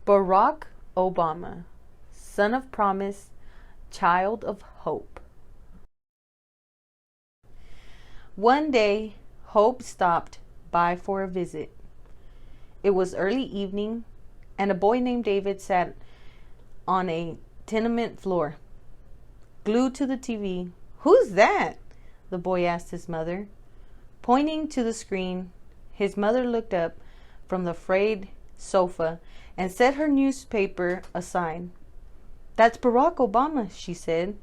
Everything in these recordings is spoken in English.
Barack Obama, son of promise, child of hope. One day, Hope stopped by for a visit. It was early evening, and a boy named David sat on a tenement floor, glued to the TV. "Who's that?" the boy asked his mother. Pointing to the screen, his mother looked up from the frayed sofa and set her newspaper aside. "That's Barack Obama," she said.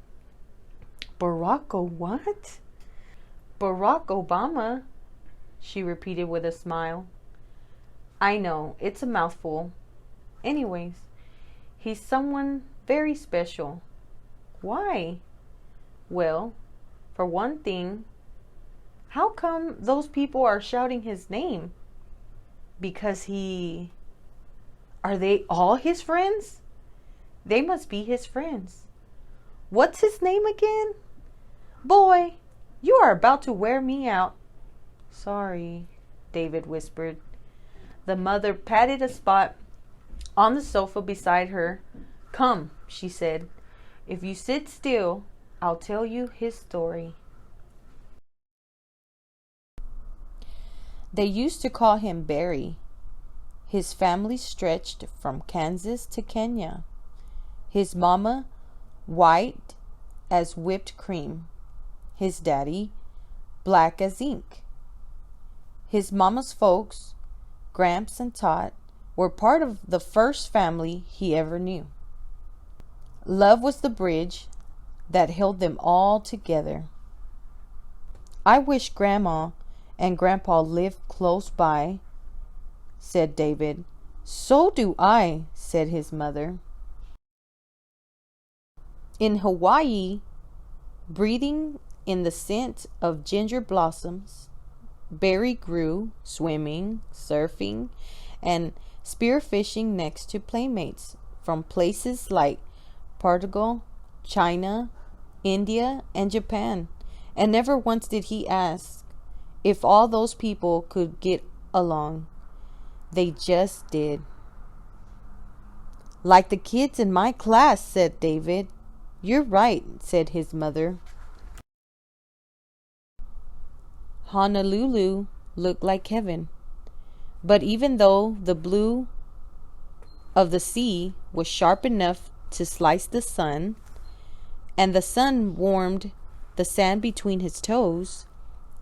What? Barack Obama, she repeated with a smile. "I know, it's a mouthful. Anyways, he's someone very special." "Why?" "Well, for one thing, how come those people are shouting his name?" "Because Are they all his friends?" "They must be his friends." "What's his name again?" "Boy, you are about to wear me out." "Sorry," David whispered. The mother patted a spot on the sofa beside her. "Come," she said. "If you sit still, I'll tell you his story." They used to call him Barry. His family stretched from Kansas to Kenya. His mama, white as whipped cream. His daddy, black as ink. His mama's folks, Gramps and Tot, were part of the first family he ever knew. Love was the bridge that held them all together. "I wish Grandma and Grandpa lived close by," said David. "So do I," said his mother. In Hawaii, breathing in the scent of ginger blossoms, Barry grew swimming, surfing, and spearfishing next to playmates from places like Portugal, China, India, and Japan, and never once did he ask if all those people could get along. They just did. "Like the kids in my class," said David. "You're right," said his mother. Honolulu looked like heaven, but even though the blue of the sea was sharp enough to slice the sun, and the sun warmed the sand between his toes,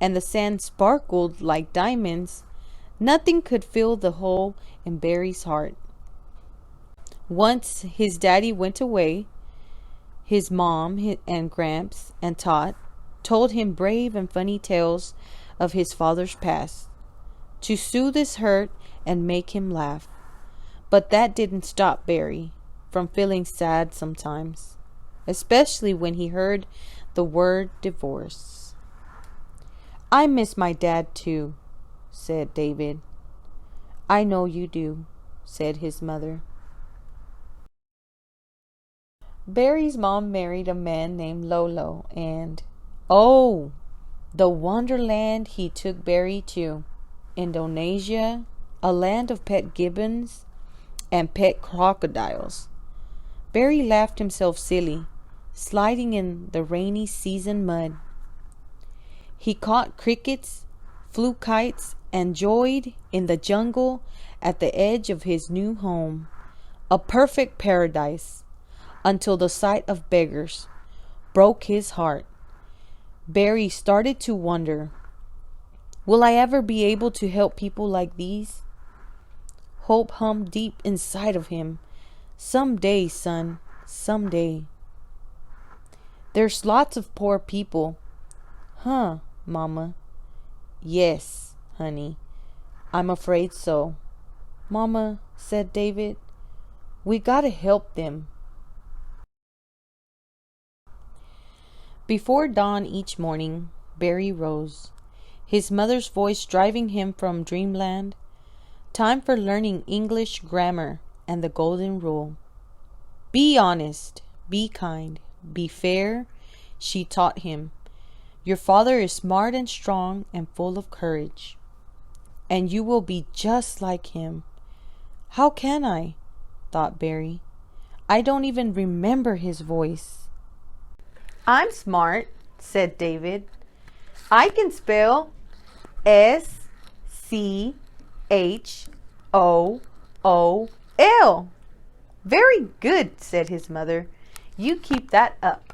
and the sand sparkled like diamonds, nothing could fill the hole in Barry's heart. Once his daddy went away, his mom and Gramps and Tot told him brave and funny tales of his father's past to soothe his hurt and make him laugh. But that didn't stop Barry from feeling sad sometimes, especially when he heard the word divorce. "I miss my dad too," said David. "I know you do," said his mother. Barry's mom married a man named Lolo, and oh, the wonderland he took Barry to. Indonesia, a land of pet gibbons and pet crocodiles. Barry laughed himself silly, sliding in the rainy season mud. He caught crickets, flew kites, and joyed in the jungle at the edge of his new home, a perfect paradise, until the sight of beggars broke his heart. Barry started to wonder, will I ever be able to help people like these? Hope hummed deep inside of him. Someday, son, someday. There's lots of poor people. Huh, Mama? Yes, honey, I'm afraid so. Mama, said David, we gotta help them. Before dawn each morning, Barry rose, his mother's voice driving him from dreamland. Time for learning English grammar and the golden rule. Be honest, be kind, be fair, she taught him. Your father is smart and strong and full of courage, and you will be just like him. How can I? thought Barry. I don't even remember his voice. I'm smart, said David. I can spell School. Very good, said his mother. You keep that up.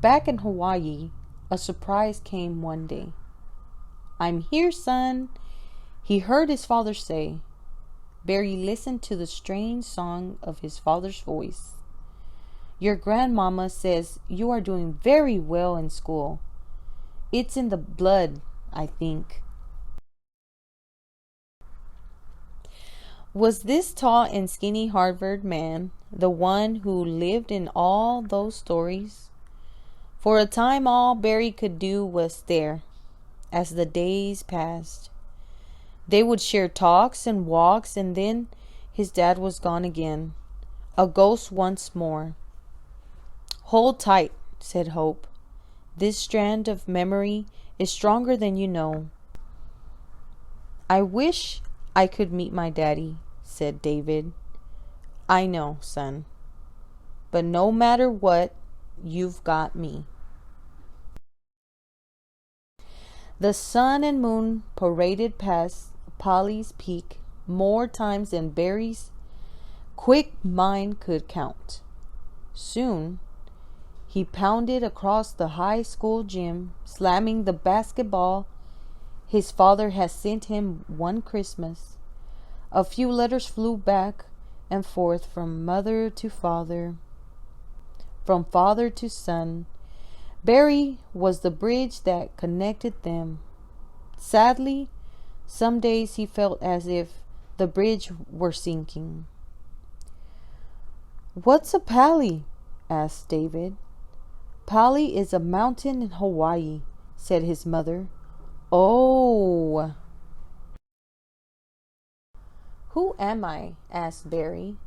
Back in Hawaii, a surprise came one day. I'm here, son, he heard his father say. Barry listened to the strange song of his father's voice. Your grandmama says you are doing very well in school. It's in the blood, I think. Was this tall and skinny Harvard man the one who lived in all those stories? For a time all Barry could do was stare as the days passed. They would share talks and walks, and then his dad was gone again, a ghost once more. Hold tight, said Hope. This strand of memory is stronger than you know. I wish I could meet my daddy, said David. I know, son. But no matter what, you've got me. The sun and moon paraded past Polly's Peak more times than Barry's quick mind could count. Soon, he pounded across the high school gym, slamming the basketball his father had sent him one Christmas. A few letters flew back and forth from mother to father, from father to son. Barry was the bridge that connected them. Sadly, some days he felt as if the bridge were sinking. What's a pali? Asked David. Pali is a mountain in Hawaii, said his mother. Oh. Who am I? Asked Barry.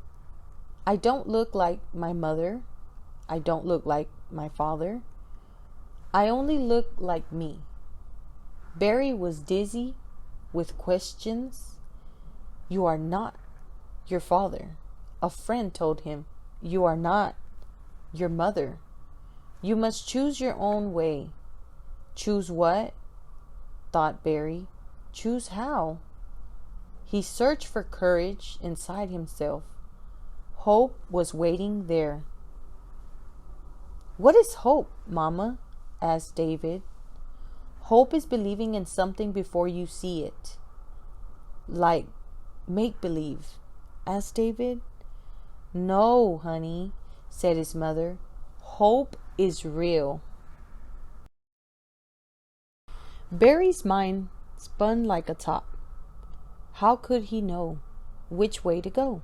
I don't look like my mother. I don't look like my father. I only look like me. Barry was dizzy with questions. You are not your father. A friend told him, you are not your mother. You must choose your own way. Choose what? Thought Barry. Choose how? He searched for courage inside himself. Hope was waiting there. What is hope, Mama? Asked David. Hope is believing in something before you see it. Like make-believe? Asked David. No, honey, said his mother. Hope is real. Barry's mind spun like a top. How could he know which way to go?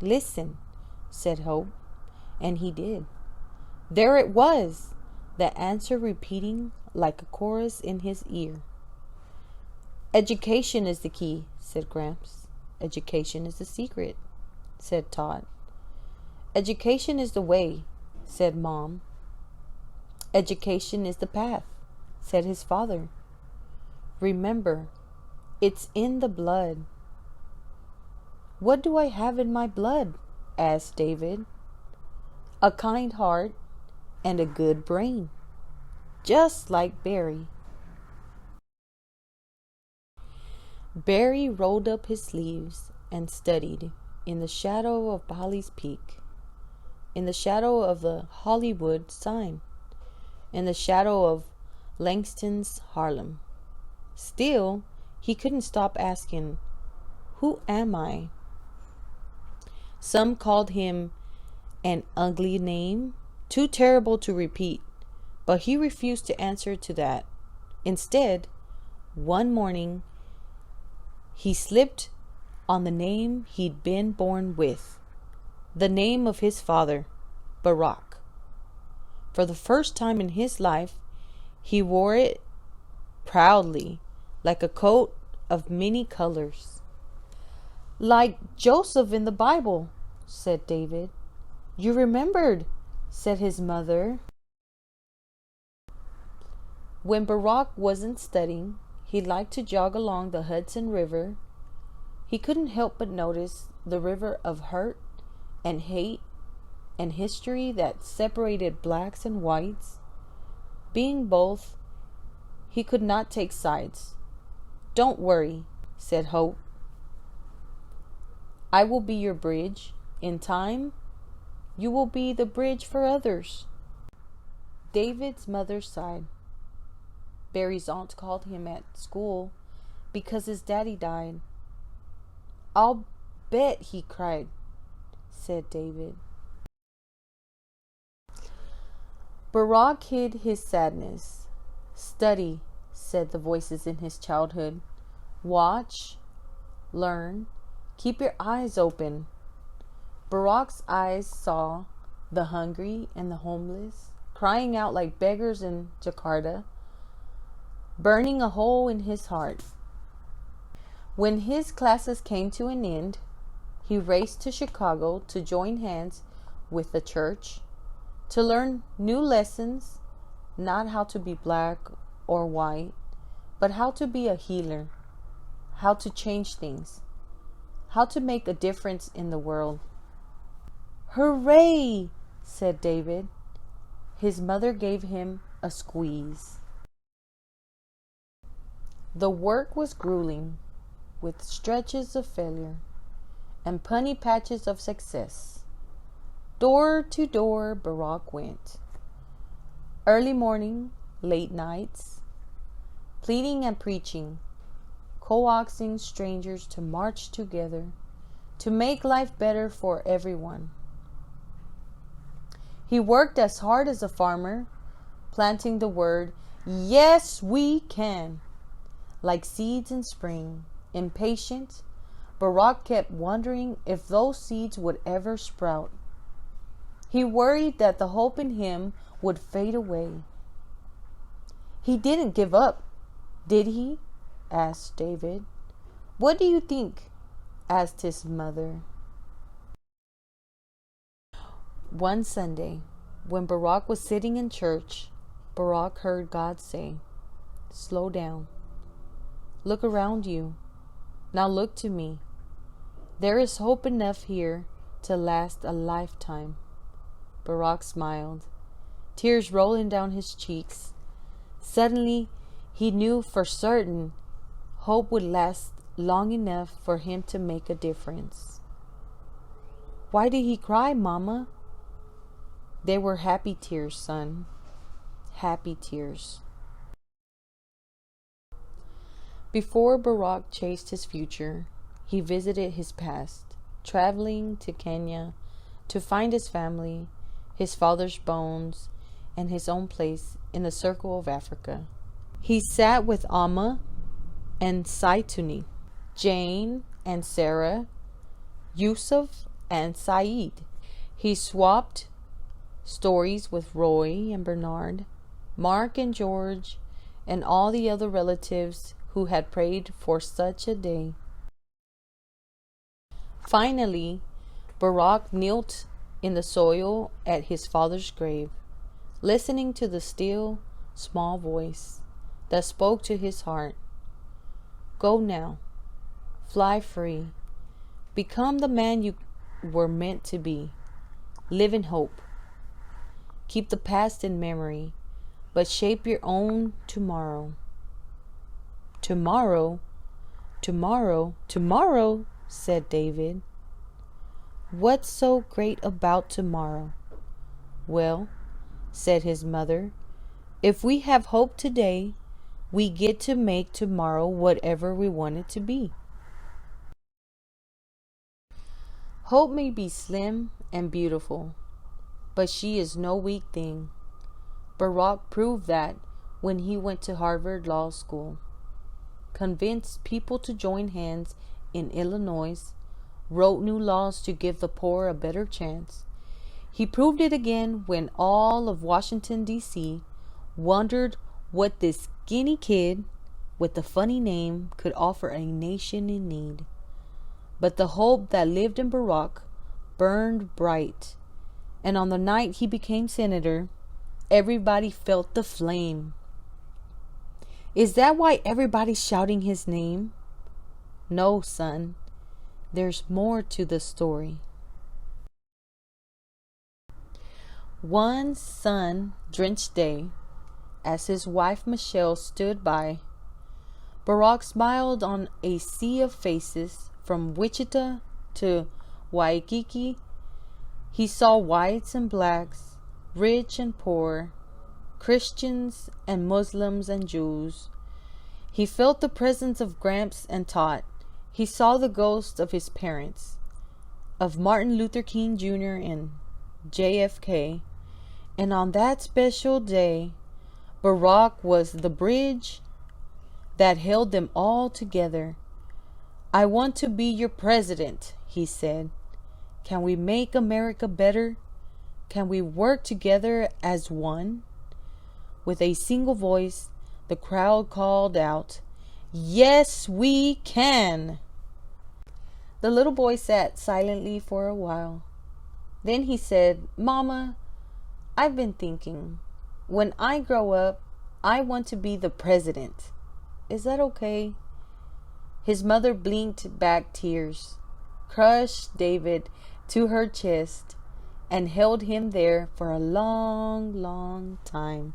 Listen, said Hope, and he did. There it was, the answer repeating like a chorus in his ear. Education is the key, said Gramps. Education is the secret, said Todd. Education is the way, said Mom. Education is the path, said his father. Remember, it's in the blood. What do I have in my blood? Asked David. A kind heart and a good brain, just like Barry. Barry rolled up his sleeves and studied in the shadow of Polly's Peak, in the shadow of the Hollywood sign, in the shadow of Langston's Harlem. Still, he couldn't stop asking, who am I? Some called him an ugly name, too terrible to repeat, but he refused to answer to that. Instead, one morning, he slipped on the name he'd been born with, the name of his father, Barack. For the first time in his life, he wore it proudly, like a coat of many colors. Like Joseph in the Bible, said David. You remembered, said his mother. When Barack wasn't studying, he liked to jog along the Hudson River. He couldn't help but notice the river of hurt and hate and history that separated blacks and whites. Being both, he could not take sides. "Don't worry," said Hope. "I will be your bridge. In time, you will be the bridge for others." David's mother sighed. Barry's aunt called him at school because his daddy died. "I'll bet he cried," said David. Barack hid his sadness. "Study," said the voices in his childhood. "Watch, learn, keep your eyes open." Barack's eyes saw the hungry and the homeless, crying out like beggars in Jakarta, burning a hole in his heart. When his classes came to an end, he raced to Chicago to join hands with the church, to learn new lessons, not how to be black or white, but how to be a healer, how to change things, how to make a difference in the world. "Hooray!" said David. His mother gave him a squeeze. The work was grueling, with stretches of failure and punny patches of success. Door to door Barack went. Early morning, late nights, pleading and preaching, coaxing strangers to march together, to make life better for everyone. He worked as hard as a farmer, planting the word, "Yes, we can," like seeds in spring. Impatient, Barack kept wondering if those seeds would ever sprout. He worried that the hope in him would fade away. "He didn't give up, did he?" asked David. "What do you think?" asked his mother. One Sunday, when Barack was sitting in church, Barack heard God say, "Slow down. Look around you. Now look to me. There is hope enough here to last a lifetime." Barack smiled, tears rolling down his cheeks. Suddenly, he knew for certain hope would last long enough for him to make a difference. "Why did he cry, Mama?" "They were happy tears, son. Happy tears." Before Barack chased his future, he visited his past, traveling to Kenya to find his family, his father's bones, and his own place in the circle of Africa. He sat with Amma and Saituni, Jane and Sarah, Yusuf and Saeed. He swapped stories with Roy and Bernard, Mark and George, and all the other relatives who had prayed for such a day. Finally, Barack knelt in the soil at his father's grave, listening to the still, small voice that spoke to his heart. "Go now. Fly free. Become the man you were meant to be. Live in hope. Keep the past in memory, but shape your own tomorrow." "Tomorrow, tomorrow, tomorrow," said David. "What's so great about tomorrow?" "Well," said his mother, "if we have hope today, we get to make tomorrow whatever we want it to be." Hope may be slim and beautiful, but she is no weak thing. Barack proved that when he went to Harvard Law School, convinced people to join hands in Illinois, wrote new laws to give the poor a better chance. He proved it again when all of Washington, D.C. wondered what this skinny kid with the funny name could offer a nation in need. But the hope that lived in Barack burned bright, and on the night he became senator, everybody felt the flame. Is that why everybody's shouting his name? No, son. There's more to the story. One sun-drenched day, as his wife Michelle stood by, Barack smiled on a sea of faces from Wichita to Waikiki. He saw whites and blacks, rich and poor, Christians and Muslims and Jews. He felt the presence of Gramps and Tot. He saw the ghosts of his parents, of Martin Luther King Jr. and JFK. And on that special day, Barack was the bridge that held them all together. "I want to be your president," he said. "Can we make America better? Can we work together as one?" With a single voice, the crowd called out, "Yes, we can!" The little boy sat silently for a while. Then he said, "Mama, I've been thinking, when I grow up, I want to be the president. Is that okay?" His mother blinked back tears, crushed David to her chest, and held him there for a long, long time.